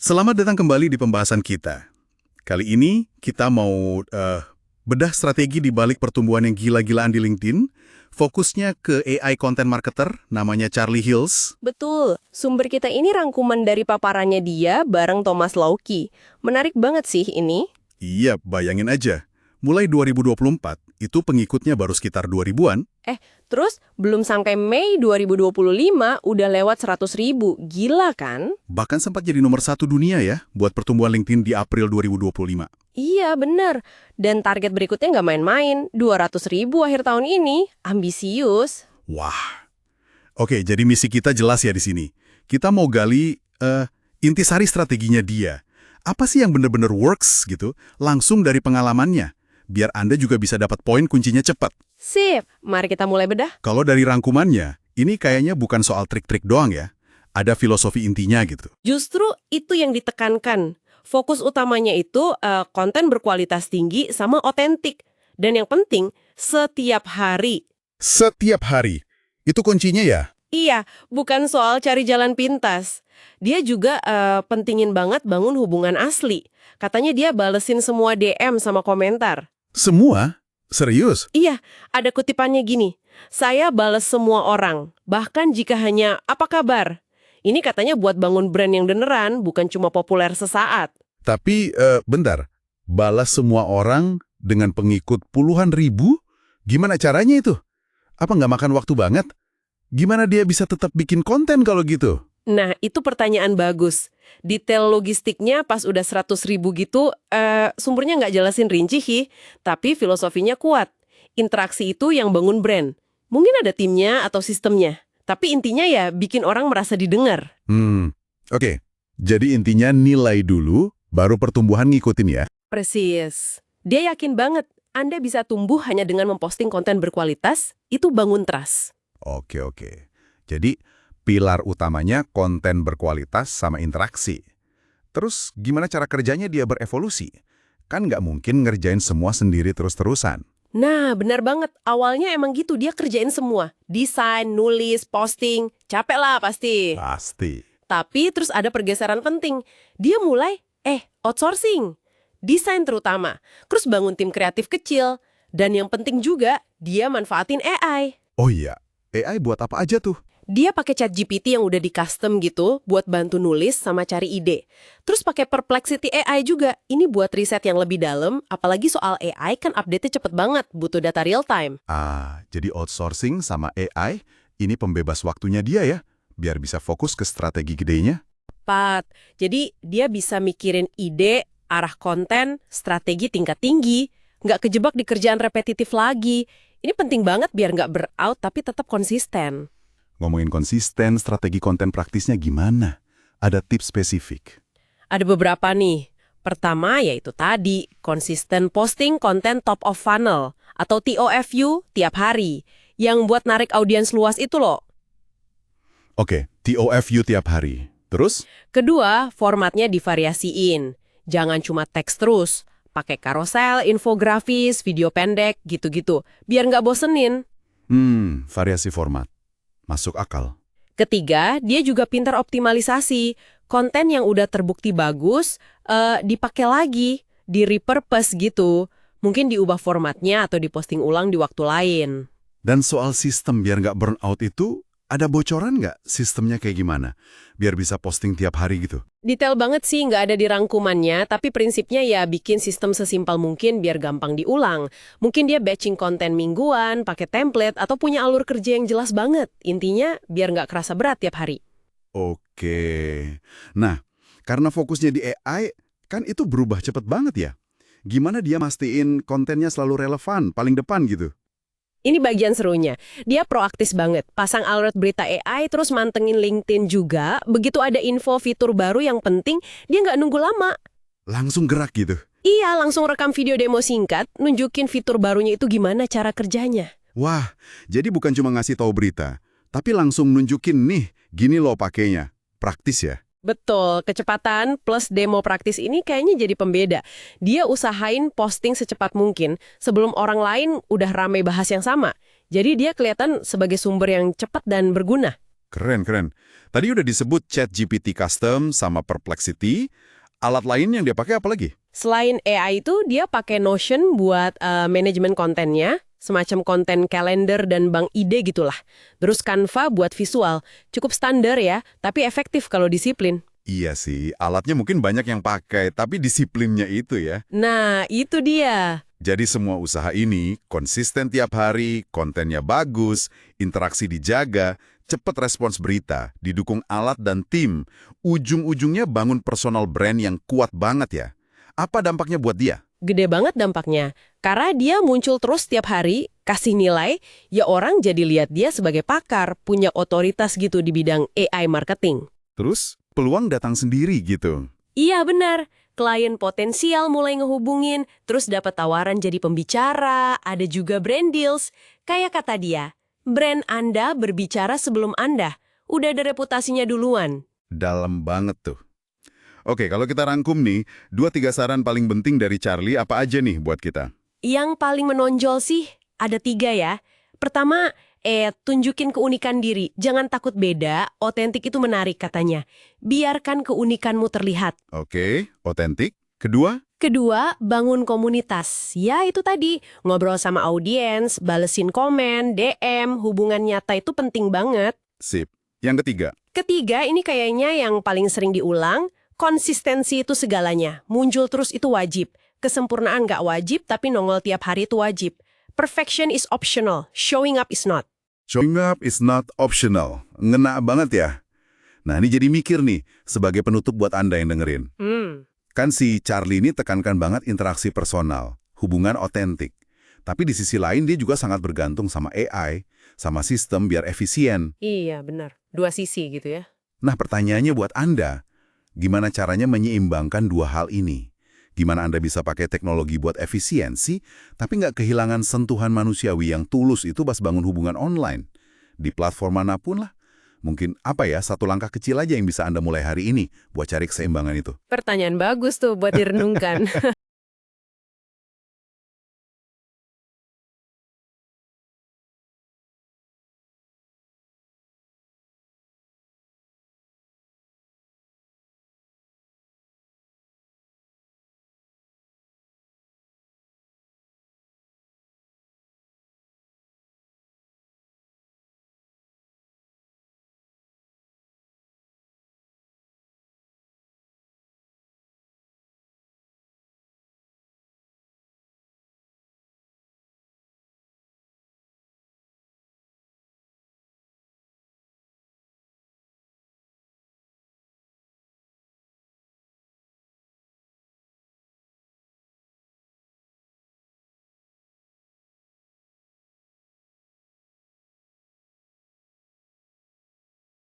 Selamat datang kembali di pembahasan kita. Kali ini kita mau bedah strategi di balik pertumbuhan yang gila-gilaan di LinkedIn. Fokusnya ke AI content marketer, namanya Charlie Hills. Betul, sumber kita ini rangkuman dari paparannya dia bareng Thomas Lauki. Menarik banget sih ini. Iya, bayangin aja. Mulai 2024, itu pengikutnya baru sekitar 2000-an. Terus belum sampai Mei 2025 udah lewat 100.000. Gila kan? Bahkan sempat jadi nomor 1 dunia ya, buat pertumbuhan LinkedIn di April 2025. Iya, bener. Dan target berikutnya nggak main-main, 200.000 akhir tahun ini. Ambisius. Wah. Oke, jadi misi kita jelas ya di sini. Kita mau gali intisari strateginya dia. Apa sih yang bener-bener works gitu, langsung dari pengalamannya. Biar Anda juga bisa dapat poin kuncinya cepat. Sip, mari kita mulai bedah. Kalau dari rangkumannya, ini kayaknya bukan soal trik-trik doang ya. Ada filosofi intinya gitu. Justru itu yang ditekankan. Fokus utamanya itu konten berkualitas tinggi sama otentik. Dan yang penting, setiap hari. Setiap hari. Itu kuncinya ya? Iya, bukan soal cari jalan pintas. Dia juga pentingin banget bangun hubungan asli. Katanya dia balesin semua DM sama komentar. Semua? Serius? Iya, ada kutipannya gini. Saya bales semua orang, bahkan jika hanya apa kabar. Ini katanya buat bangun brand yang beneran, bukan cuma populer sesaat. Tapi, bentar. Balas semua orang dengan pengikut puluhan ribu? Gimana caranya itu? Apa nggak makan waktu banget? Gimana dia bisa tetap bikin konten kalau gitu? Nah, itu pertanyaan bagus. Detail logistiknya pas udah 100.000 gitu, sumbernya nggak jelasin rinci sih, tapi filosofinya kuat. Interaksi itu yang bangun brand. Mungkin ada timnya atau sistemnya, tapi intinya ya bikin orang merasa didengar. Oke. Jadi intinya nilai dulu, baru pertumbuhan ngikutin ya? Persis. Dia yakin banget Anda bisa tumbuh hanya dengan memposting konten berkualitas, itu bangun trust. Oke. Jadi, pilar utamanya konten berkualitas sama interaksi. Terus, gimana cara kerjanya dia berevolusi? Kan nggak mungkin ngerjain semua sendiri terus-terusan. Nah, benar banget. Awalnya emang gitu, dia kerjain semua. Desain, nulis, posting, capek lah pasti. Pasti. Tapi terus ada pergeseran penting. Dia mulai, outsourcing. Desain terutama. Terus bangun tim kreatif kecil. Dan yang penting juga, dia manfaatin AI. Oh iya, AI buat apa aja tuh? Dia pakai ChatGPT yang udah di-custom gitu buat bantu nulis sama cari ide. Terus pakai Perplexity AI juga. Ini buat riset yang lebih dalam, apalagi soal AI kan update-nya cepet banget, butuh data real time. Jadi outsourcing sama AI, ini pembebas waktunya dia ya? Biar bisa fokus ke strategi gedenya? Tepat. Jadi dia bisa mikirin ide, arah konten, strategi tingkat tinggi. Nggak kejebak di kerjaan repetitif lagi. Ini penting banget biar nggak burnout tapi tetap konsisten. Ngomongin konsisten, strategi konten praktisnya gimana? Ada tips spesifik? Ada beberapa nih. Pertama yaitu tadi, konsisten posting konten top of funnel atau TOFU tiap hari. Yang buat narik audiens luas itu loh. Oke, TOFU tiap hari. Terus? Kedua, formatnya divariasiin. Jangan cuma teks terus. Pakai carousel, infografis, video pendek, gitu-gitu. Biar nggak bosenin. Variasi format. Masuk akal. Ketiga, dia juga pintar optimalisasi. Konten yang udah terbukti bagus, dipakai lagi, di-repurpose gitu. Mungkin diubah formatnya atau diposting ulang di waktu lain. Dan soal sistem biar nggak burnout itu, ada bocoran nggak sistemnya kayak gimana? Biar bisa posting tiap hari gitu. Detail banget sih, nggak ada di rangkumannya, tapi prinsipnya ya bikin sistem sesimpel mungkin biar gampang diulang. Mungkin dia batching konten mingguan, pakai template, atau punya alur kerja yang jelas banget. Intinya, biar nggak kerasa berat tiap hari. Oke. Nah, karena fokusnya di AI, kan itu berubah cepet banget ya? Gimana dia mastiin kontennya selalu relevan, paling depan gitu? Ini bagian serunya. Dia proaktif banget. Pasang alert berita AI, terus mantengin LinkedIn juga. Begitu ada info fitur baru yang penting, dia nggak nunggu lama. Langsung gerak gitu? Iya, langsung rekam video demo singkat, nunjukin fitur barunya itu gimana cara kerjanya. Wah, jadi bukan cuma ngasih tahu berita, tapi langsung nunjukin nih, gini loh pakainya. Praktis ya? Betul, kecepatan plus demo praktis ini kayaknya jadi pembeda. Dia usahain posting secepat mungkin sebelum orang lain udah ramai bahas yang sama. Jadi dia kelihatan sebagai sumber yang cepat dan berguna. Keren, keren. Tadi udah disebut ChatGPT Custom sama Perplexity. Alat lain yang dia pakai apa lagi? Selain AI itu, dia pakai Notion buat manajemen kontennya, semacam konten kalender dan bank ide gitulah. Terus Canva buat visual. Cukup standar ya, tapi efektif kalau disiplin. Iya sih, alatnya mungkin banyak yang pakai, tapi disiplinnya itu ya. Nah, itu dia. Jadi semua usaha ini konsisten tiap hari, kontennya bagus, interaksi dijaga, cepat respons berita, didukung alat dan tim. Ujung-ujungnya bangun personal brand yang kuat banget ya. Apa dampaknya buat dia? Gede banget dampaknya. Karena dia muncul terus tiap hari, kasih nilai, ya orang jadi lihat dia sebagai pakar, punya otoritas gitu di bidang AI marketing. Terus, peluang datang sendiri gitu. Iya benar, klien potensial mulai ngehubungin, terus dapat tawaran jadi pembicara, ada juga brand deals. Kayak kata dia, brand Anda berbicara sebelum Anda, udah ada reputasinya duluan. Dalam banget tuh. Oke, kalau kita rangkum nih, 2-3 saran paling penting dari Charlie apa aja nih buat kita? Yang paling menonjol sih, ada 3 ya. Pertama, tunjukin keunikan diri. Jangan takut beda, otentik itu menarik katanya. Biarkan keunikanmu terlihat. Oke, otentik. Kedua? Kedua, bangun komunitas. Ya itu tadi, ngobrol sama audiens, balesin komen, DM, hubungan nyata itu penting banget. Sip. Yang ketiga? Ketiga, ini kayaknya yang paling sering diulang, konsistensi itu segalanya. Muncul terus itu wajib. Kesempurnaan nggak wajib, tapi nongol tiap hari itu wajib. Perfection is optional, showing up is not. Showing up is not optional. Ngena banget ya. Nah, ini jadi mikir nih, sebagai penutup buat Anda yang dengerin. Kan si Charlie ini tekankan banget interaksi personal, hubungan otentik. Tapi di sisi lain dia juga sangat bergantung sama AI, sama sistem biar efisien. Iya, benar. Dua sisi gitu ya. Nah, pertanyaannya buat Anda, gimana caranya menyeimbangkan dua hal ini? Gimana Anda bisa pakai teknologi buat efisiensi, tapi nggak kehilangan sentuhan manusiawi yang tulus itu pas bangun hubungan online? Di platform manapun lah. Mungkin apa ya, satu langkah kecil aja yang bisa Anda mulai hari ini buat cari keseimbangan itu. Pertanyaan bagus tuh buat direnungkan.